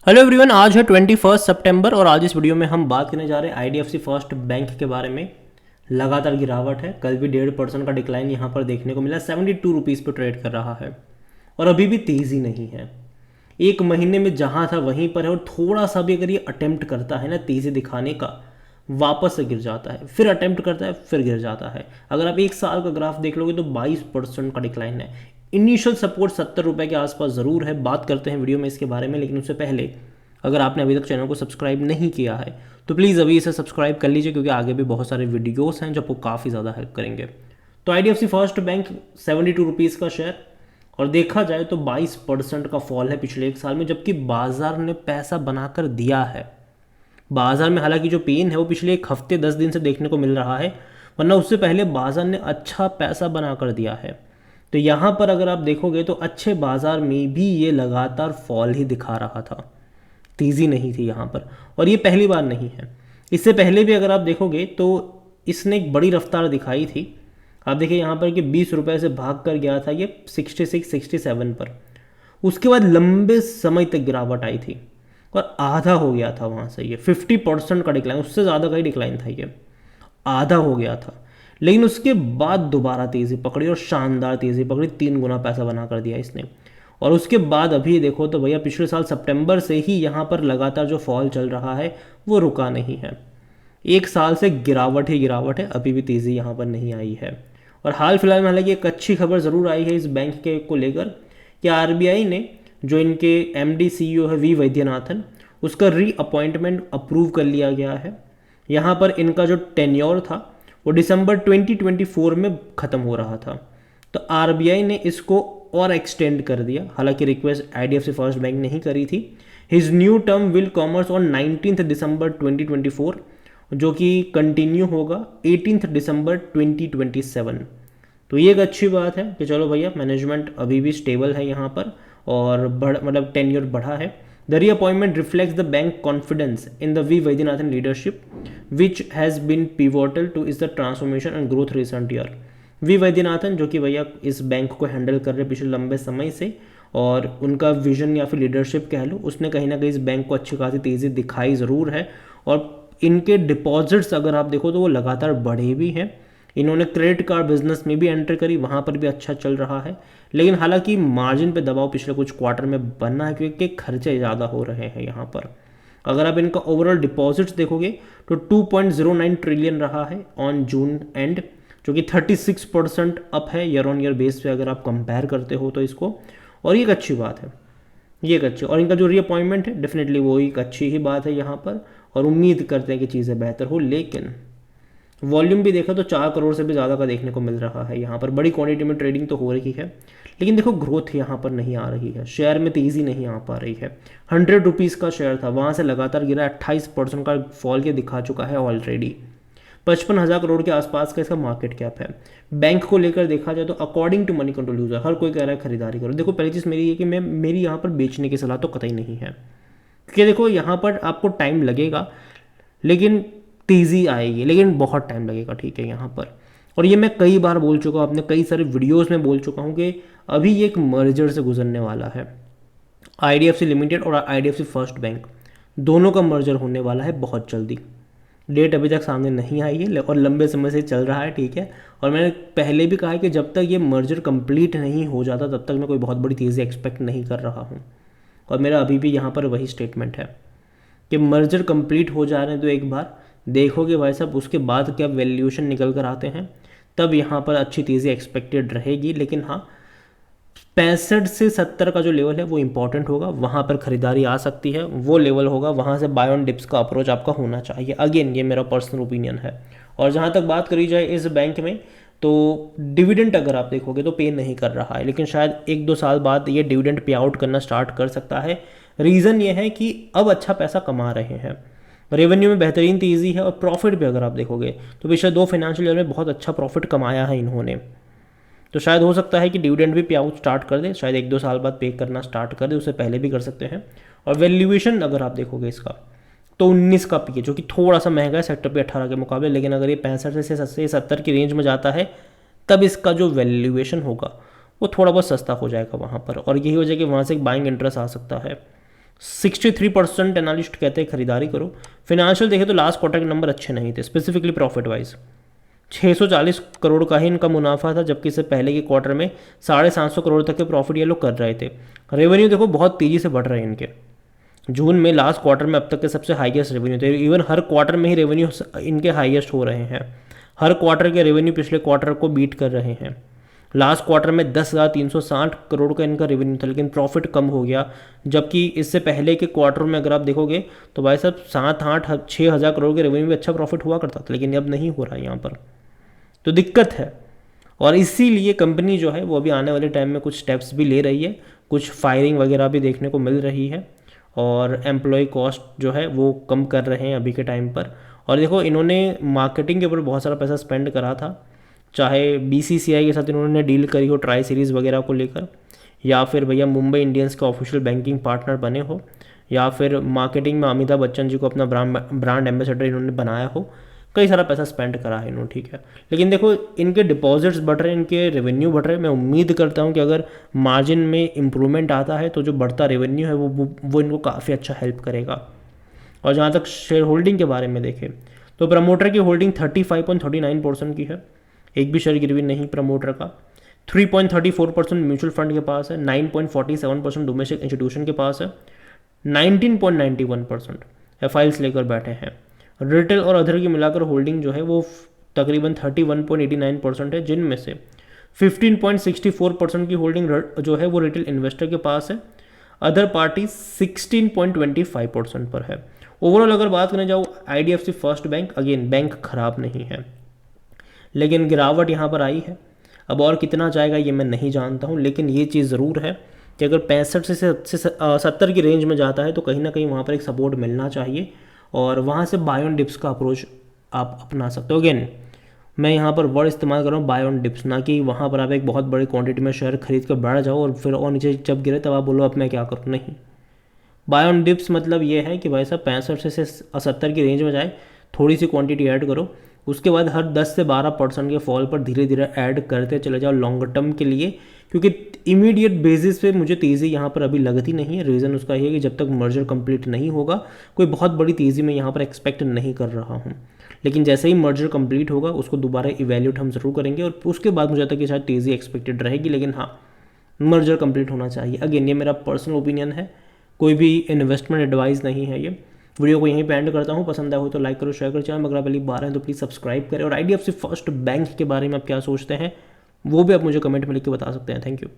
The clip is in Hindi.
हेलो एवरीवन, आज है 21 सितंबर और आज इस वीडियो में हम बात करने जा रहे हैं आईडीएफसी फर्स्ट बैंक के बारे में। लगातार गिरावट है, कल भी 1.5% का डिक्लाइन यहाँ पर देखने को मिला। 72 रुपीज़ पर ट्रेड कर रहा है और अभी भी तेज़ी नहीं है। एक महीने में जहाँ था वहीं पर है और थोड़ा सा भी अगर ये अटेम्प्ट करता है ना तेज़ी दिखाने का, वापस से गिर जाता है, फिर अटेम्प्ट करता है, फिर गिर जाता है। अगर आप एक साल का ग्राफ देख लोगे तो 22% का डिक्लाइन है। इनिशियल सपोर्ट 70 रुपये के आसपास ज़रूर है, बात करते हैं वीडियो में इसके बारे में। लेकिन उससे पहले अगर आपने अभी तक चैनल को सब्सक्राइब नहीं किया है तो प्लीज़ अभी इसे सब्सक्राइब कर लीजिए, क्योंकि आगे भी बहुत सारे वीडियोस हैं जो आपको काफ़ी ज़्यादा हेल्प करेंगे। तो आईडीएफसी फर्स्ट बैंक 72 रुपीज़ का शेयर, और देखा जाए तो 22% का फॉल है पिछले एक साल में, जबकि बाजार ने पैसा बनाकर दिया है। बाजार में हालांकि जो पेन है वो पिछले एक हफ्ते 10 दिन से देखने को मिल रहा है, वरना उससे पहले बाजार ने अच्छा पैसा बनाकर दिया है। तो यहाँ पर अगर आप देखोगे तो अच्छे बाजार में भी ये लगातार फॉल ही दिखा रहा था, तेज़ी नहीं थी यहाँ पर। और ये पहली बार नहीं है, इससे पहले भी अगर आप देखोगे तो इसने एक बड़ी रफ्तार दिखाई थी। आप देखिए यहाँ पर कि 20 रुपये से भाग कर गया था ये 66-67 पर, उसके बाद लंबे समय तक गिरावट आई थी और आधा हो गया था वहाँ से। ये 50% का डिक्लाइन, उससे ज़्यादा का ही डिक्लाइन था, ये आधा हो गया था। लेकिन उसके बाद दोबारा तेज़ी पकड़ी और शानदार तेज़ी पकड़ी, 3 गुना पैसा बना कर दिया इसने। और उसके बाद अभी देखो तो भैया पिछले साल सितंबर से ही यहाँ पर लगातार जो फॉल चल रहा है वो रुका नहीं है। एक साल से गिरावट ही गिरावट है, अभी भी तेज़ी यहाँ पर नहीं आई है। और हाल फिलहाल में हालांकि एक अच्छी खबर ज़रूर आई है इस बैंक के को लेकर कि आरबीआई ने जो इनके एमडी सीईओ है वी वैद्यनाथन, उसका रीअपॉइंटमेंट अप्रूव कर लिया गया है। यहाँ पर इनका जो टेन्योर था वो दिसंबर 2024 में ख़त्म हो रहा था, तो आरबीआई ने इसको और एक्सटेंड कर दिया। हालांकि रिक्वेस्ट आईडीएफसी फर्स्ट बैंक ने ही करी थी। His new term will commerce on 19 दिसंबर 2024, जो कि कंटिन्यू होगा 18 दिसंबर 2027। तो ये एक अच्छी बात है कि चलो भैया मैनेजमेंट अभी भी स्टेबल है यहाँ पर और मतलब टेन्योर बढ़ा है। The reappointment reflects the bank confidence in the V Vaidyanathan leadership which has been pivotal to is the transformation and growth recent year. V Vaidyanathan जो कि भैया इस बैंक को हैंडल कर रहे पिछले लंबे समय से, और उनका विजन या फिर लीडरशिप कह लो, उसने कहीं ना कहीं इस बैंक को अच्छी खासी तेज़ी दिखाई ज़रूर है। और इनके डिपॉजिट्स अगर आप देखो तो वो लगातार बढ़े भी हैं। इन्होंने क्रेडिट कार्ड बिजनेस में भी एंटर करी, वहाँ पर भी अच्छा चल रहा है। लेकिन हालांकि मार्जिन पे दबाव पिछले कुछ क्वार्टर में बना है, क्योंकि खर्चे ज़्यादा हो रहे हैं यहाँ पर। अगर आप इनका ओवरऑल डिपॉजिट्स देखोगे तो 2.09 ट्रिलियन रहा है ऑन जून एंड, जो कि 36% अप है ईयर ऑन ईयर बेस पे अगर आप कंपेयर करते हो तो इसको। और ये एक अच्छी बात है, ये एक अच्छी। और इनका जो रीअपॉइंटमेंट है डेफिनेटली वो एक अच्छी ही बात है यहाँ पर, और उम्मीद करते हैं कि चीज़ें बेहतर हो। लेकिन वॉल्यूम भी देखा तो 4 करोड़ से भी ज़्यादा का देखने को मिल रहा है यहाँ पर। बड़ी क्वांटिटी में ट्रेडिंग तो हो रही है, लेकिन देखो ग्रोथ यहाँ पर नहीं आ रही है, शेयर में तेज़ी नहीं आ पा रही है। 100 रुपीज़ का शेयर था, वहाँ से लगातार गिरा, 28% का फॉल के दिखा चुका है ऑलरेडी। 55,000 करोड़ के आसपास का इसका मार्केट कैप है। बैंक को लेकर देखा जाए तो according to money control user हर कोई कह रहा है खरीदारी करो। देखो पहली चीज़ मेरी ये कि मेरी यहाँ पर बेचने की सलाह तो कतई नहीं है, क्योंकि देखो यहाँ पर आपको टाइम लगेगा लेकिन तेज़ी आएगी, लेकिन बहुत टाइम लगेगा, ठीक है यहाँ पर। और ये मैं कई बार बोल चुका हूँ, अपने कई सारे वीडियोस में बोल चुका हूँ कि अभी ये एक मर्जर से गुजरने वाला है। आईडीएफसी लिमिटेड और आईडीएफसी फर्स्ट बैंक दोनों का मर्जर होने वाला है बहुत जल्दी। डेट अभी तक सामने नहीं आई है और लंबे समय से चल रहा है, ठीक है। और मैंने पहले भी कहा है कि जब तक ये मर्जर कंप्लीट नहीं हो जाता तब तक मैं कोई बहुत बड़ी तेज़ी एक्सपेक्ट नहीं कर रहा हूँ। और मेरा अभी भी यहाँ पर वही स्टेटमेंट है कि मर्जर कंप्लीट हो जा रहे हैं तो एक बार देखोगे भाई साहब, उसके बाद क्या वैल्यूएशन निकल कर आते हैं, तब यहाँ पर अच्छी तेज़ी एक्सपेक्टेड रहेगी। लेकिन हाँ, 65 से 70 का जो लेवल है वो इंपॉर्टेंट होगा, वहाँ पर खरीदारी आ सकती है, वो लेवल होगा, वहाँ से बाय ऑन डिप्स का अप्रोच आपका होना चाहिए। अगेन ये मेरा पर्सनल ओपिनियन है। और जहाँ तक बात करी जाए इस बैंक में, तो डिविडेंड अगर आप देखोगे तो पे नहीं कर रहा है, लेकिन शायद 1-2 साल बाद ये डिविडेंड पे आउट करना स्टार्ट कर सकता है। रीज़न ये है कि अब अच्छा पैसा कमा रहे हैं, रेवेन्यू में बेहतरीन तेज़ी है, और प्रॉफिट भी अगर आप देखोगे तो पिछले 2 फाइनेंशियल ईयर में बहुत अच्छा प्रॉफिट कमाया है इन्होंने। तो शायद हो सकता है कि डिविडेंड भी पे आउट स्टार्ट कर दे, शायद 1-2 साल बाद पे करना स्टार्ट कर दे, उससे पहले भी कर सकते हैं। और वैल्यूएशन अगर आप देखोगे इसका तो 19 का पी है, जो कि थोड़ा सा महंगा है सेक्टर पे 18 के मुकाबले। लेकिन अगर ये 65 से 70 की रेंज में जाता है तब इसका जो वैल्यूएशन होगा वो थोड़ा बहुत सस्ता हो जाएगा वहाँ पर, और यही वजह कि वहाँ से एक बाइंग इंटरेस्ट आ सकता है। 63% एनालिस्ट कहते हैं खरीदारी करो। फिनेंशियल देखें तो लास्ट क्वार्टर के नंबर अच्छे नहीं थे, स्पेसिफिकली प्रॉफिट वाइज 640 करोड़ का ही इनका मुनाफा था, जबकि इससे पहले के क्वार्टर में 750 करोड़ तक के प्रॉफिट ये लोग कर रहे थे। रेवेन्यू देखो बहुत तेज़ी से बढ़ रहे हैं इनके, जून में लास्ट क्वार्टर में अब तक के सबसे हाईएस्ट रेवेन्यू थे। इवन हर क्वार्टर में ही रेवेन्यू इनके हाईएस्ट हो रहे हैं, हर क्वार्टर के रेवेन्यू पिछले क्वार्टर को बीट कर रहे हैं। लास्ट क्वार्टर में 10,360 करोड़ का इनका रेवेन्यू था, लेकिन प्रॉफिट कम हो गया, जबकि इससे पहले के क्वार्टर में अगर आप देखोगे तो भाई साहब 7-8-6 हज़ार करोड़ के रेवेन्यू में अच्छा प्रॉफिट हुआ करता था, लेकिन अब नहीं हो रहा है यहाँ पर, तो दिक्कत है। और इसीलिए कंपनी जो है वो अभी आने वाले टाइम में कुछ स्टेप्स भी ले रही है, कुछ फायरिंग वगैरह भी देखने को मिल रही है, और एम्प्लॉय कॉस्ट जो है वो कम कर रहे हैं अभी के टाइम पर। और देखो इन्होंने मार्केटिंग के ऊपर बहुत सारा पैसा स्पेंड करा था, चाहे बीसीसीआई के साथ इन्होंने डील करी हो ट्राई सीरीज़ वगैरह को लेकर, या फिर भैया मुंबई इंडियंस का ऑफिशियल बैंकिंग पार्टनर बने हो, या फिर मार्केटिंग में अमिताभ बच्चन जी को अपना ब्रांड एम्बेसडर इन्होंने बनाया हो, कई सारा पैसा स्पेंड करा है इन्होंने, ठीक है। लेकिन देखो इनके डिपॉजिट्स बढ़ रहे हैं, इनके रेवेन्यू बढ़ रहे हैं। मैं उम्मीद करता हूँ कि अगर मार्जिन में इम्प्रूवमेंट आता है तो जो बढ़ता रेवेन्यू है वो इनको काफ़ी अच्छा हेल्प करेगा। और जहाँ तक शेयर होल्डिंग के बारे में देखें तो प्रमोटर की होल्डिंग 35.39% की है, एक भी शेयर गिरवी नहीं प्रमोटर का। 3.34% म्यूचुअल फंड के पास है, 9.47% डोमेस्टिक इंस्टीट्यूशन के पास है, 19.91% एफआईएल्स लेकर बैठे हैं। रिटेल और अदर की मिलाकर होल्डिंग जो है वो तकरीबन 31.89% है, जिनमें से 15.64% की होल्डिंग जो है वो रिटेल इन्वेस्टर के पास है, अदर पार्टी 16.25% पर है। ओवरऑल अगर बात करने जाओ IDFC first bank, again bank खराब नहीं है, लेकिन गिरावट यहाँ पर आई है। अब और कितना जाएगा ये मैं नहीं जानता हूँ, लेकिन ये चीज़ ज़रूर है कि अगर 65 से 70 की रेंज में जाता है तो कहीं ना कहीं वहाँ पर एक सपोर्ट मिलना चाहिए, और वहाँ से बाय ऑन डिप्स का अप्रोच आप अपना सकते हो। अगेन मैं यहाँ पर वर्ड इस्तेमाल कर रहा हूँ बाय ऑन डिप्स, ना कि वहाँ पर आप एक बहुत बड़ी क्वांटिटी में शेयर खरीद कर बैठ जाओ और फिर और नीचे जब गिरे तब आप बोलो अब मैं क्या करूँ, नहीं। बाय ऑन डिप्स मतलब ये है कि भाई साहब 65 से 70 की रेंज में जाए, थोड़ी सी क्वांटिटी ऐड करो, उसके बाद हर 10 से 12% के फॉल पर धीरे धीरे ऐड करते चले जाओ लॉन्ग टर्म के लिए, क्योंकि इमीडिएट बेसिस पे मुझे तेज़ी यहाँ पर अभी लगती नहीं है। रीज़न उसका ये है कि जब तक मर्जर कंप्लीट नहीं होगा कोई बहुत बड़ी तेज़ी में यहाँ पर एक्सपेक्ट नहीं कर रहा हूँ, लेकिन जैसे ही मर्जर कंप्लीट होगा उसको दोबारा इवैल्यूएट हम ज़रूर करेंगे, और उसके बाद मुझे लगता है कि शायद तेज़ी एक्सपेक्टेड रहेगी, लेकिन हाँ मर्जर कंप्लीट होना चाहिए। अगेन ये मेरा पर्सनल ओपिनियन है, कोई भी इन्वेस्टमेंट एडवाइस नहीं है। ये वीडियो को यहीं पे एंड करता हूँ, पसंद आया हो तो लाइक करो, शेयर करो, चैनल अगर आप पहली बार हैं तो प्लीज़ सब्सक्राइब करें, और आईडीएफसी फर्स्ट बैंक के बारे में आप क्या सोचते हैं वो भी आप मुझे कमेंट में लिख के बता सकते हैं। Thank you.